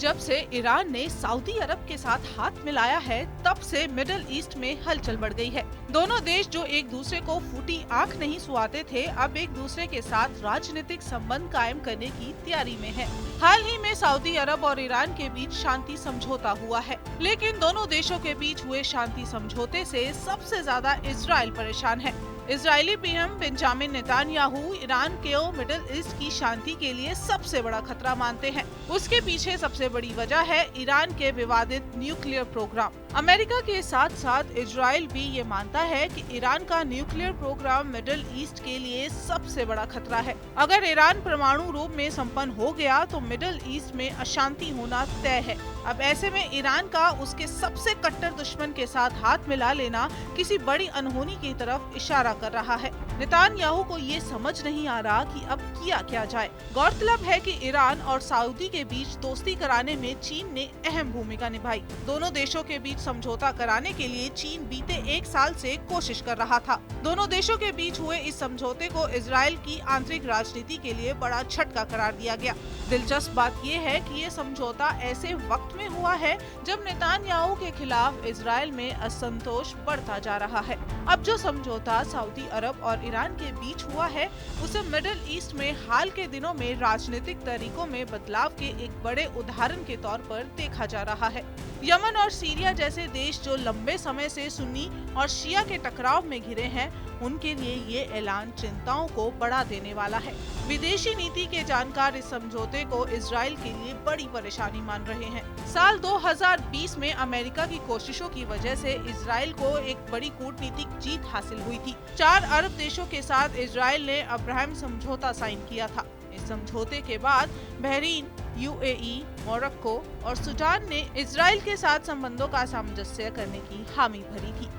जब से ईरान ने सऊदी अरब के साथ हाथ मिलाया है, तब से मिडिल ईस्ट में हलचल बढ़ गई है। दोनों देश जो एक दूसरे को फूटी आंख नहीं सुहाते थे, अब एक दूसरे के साथ राजनीतिक संबंध कायम करने की तैयारी में है। हाल ही में सऊदी अरब और ईरान के बीच शांति समझौता हुआ है, लेकिन दोनों देशों के बीच हुए शांति समझौते से सबसे ज्यादा इजराइल परेशान है। Israeli PM Benjamin Netanyahu Iran के मिडिल ईस्ट की शांति के लिए सबसे बड़ा खतरा मानते हैं। उसके पीछे सबसे बड़ी वजह है ईरान के विवादित न्यूक्लियर प्रोग्राम। अमेरिका के साथ साथ इजराइल भी ये मानता है कि ईरान का न्यूक्लियर प्रोग्राम मिडिल ईस्ट के लिए सबसे बड़ा खतरा है। अगर ईरान परमाणु रूप में संपन्न हो गया तो मिडिल ईस्ट में अशांति होना तय है। अब ऐसे में ईरान का उसके सबसे कट्टर दुश्मन के साथ हाथ मिला लेना किसी बड़ी अनहोनी की तरफ इशारा कर रहा है। नेतान्याहू को ये समझ नहीं आ रहा कि अब किया क्या जाए। गौरतलब है कि ईरान और सऊदी के बीच दोस्ती कराने में चीन ने अहम भूमिका निभाई। दोनों देशों के बीच समझौता कराने के लिए चीन बीते 1 साल से कोशिश कर रहा था। दोनों देशों के बीच हुए इस समझौते को इजराइल की आंतरिक राजनीति के लिए बड़ा झटका करार दिया गया। दिलचस्प बात यह है कि ये समझौता ऐसे वक्त में हुआ है जब नेतान्याहू के खिलाफ इजराइल में असंतोष बढ़ता जा रहा है। अब जो समझौता सऊदी अरब और ईरान के बीच हुआ है, उसे मिडिल ईस्ट में हाल के दिनों में राजनीतिक तरीकों में बदलाव के एक बड़े उदाहरण के तौर पर देखा जा रहा है। यमन और सीरिया जैसे देश जो लंबे समय से सुन्नी और शिया के टकराव में घिरे हैं, उनके लिए ये ऐलान चिंताओं को बढ़ा देने वाला है। विदेशी नीति के जानकार इस समझौते को इजराइल के लिए बड़ी परेशानी मान रहे हैं। साल 2020 में अमेरिका की कोशिशों की वजह से इजराइल को एक बड़ी कूटनीतिक जीत हासिल हुई थी। 4 अरब देशों के साथ इजराइल ने अब्राहम समझौता साइन किया था। इस समझौते के बाद बहरीन, यूएई, मोरक्को और सूडान ने इजराइल के साथ संबंधों का सामंजस्य करने की हामी भरी थी।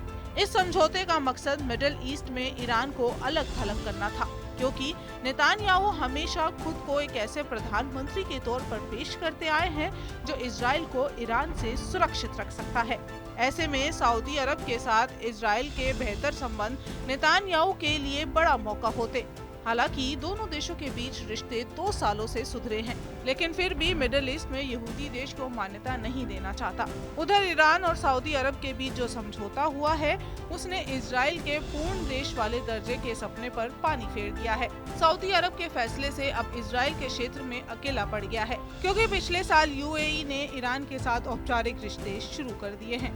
इस समझौते का मकसद मिडिल ईस्ट में ईरान को अलग थलग करना था, क्योंकि नेतान्याहू हमेशा खुद को एक ऐसे प्रधानमंत्री के तौर पर पेश करते आए हैं जो इजराइल को ईरान से सुरक्षित रख सकता है। ऐसे में सऊदी अरब के साथ इजराइल के बेहतर संबंध नेतान्याहू के लिए बड़ा मौका होते। हालांकि दोनों देशों के बीच रिश्ते 2 सालों से सुधरे हैं, लेकिन फिर भी मिडिल ईस्ट में यहूदी देश को मान्यता नहीं देना चाहता। उधर ईरान और सऊदी अरब के बीच जो समझौता हुआ है, उसने इजराइल के पूर्ण देश वाले दर्जे के सपने पर पानी फेर दिया है। सऊदी अरब के फैसले से अब इजराइल के क्षेत्र में अकेला पड़ गया है, क्योंकि पिछले साल यूएई ने ईरान के साथ औपचारिक रिश्ते शुरू कर दिए हैं।